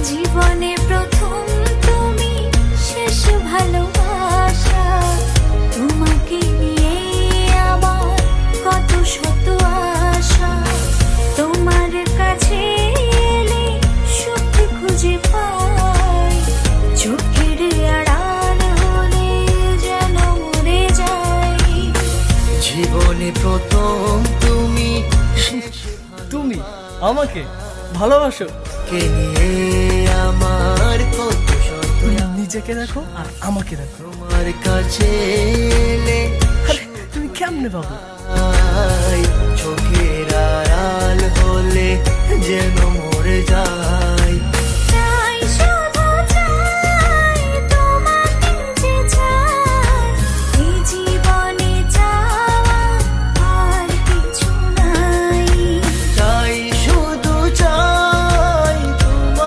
জীবনে প্রথম তুমি, শেষ ভালোবাসা। তোমাকে নিয়ে আমার কত শত আশা। তোমার কাছে এলে সুখ খুঁজে পাই, চোখের আড়াল হলে যেন মরে যাই। জীবনে প্রথম তুমি, তুমি আমাকে ভালোবাসো? কে নিয়ে আমার কত শত নিজেকে দেখো আর আমাকে দেখো। তোমার কাছে এলে আরে তুমি কেমনে পাবো? চোখের আড়াল হলে যেন মরে যায়।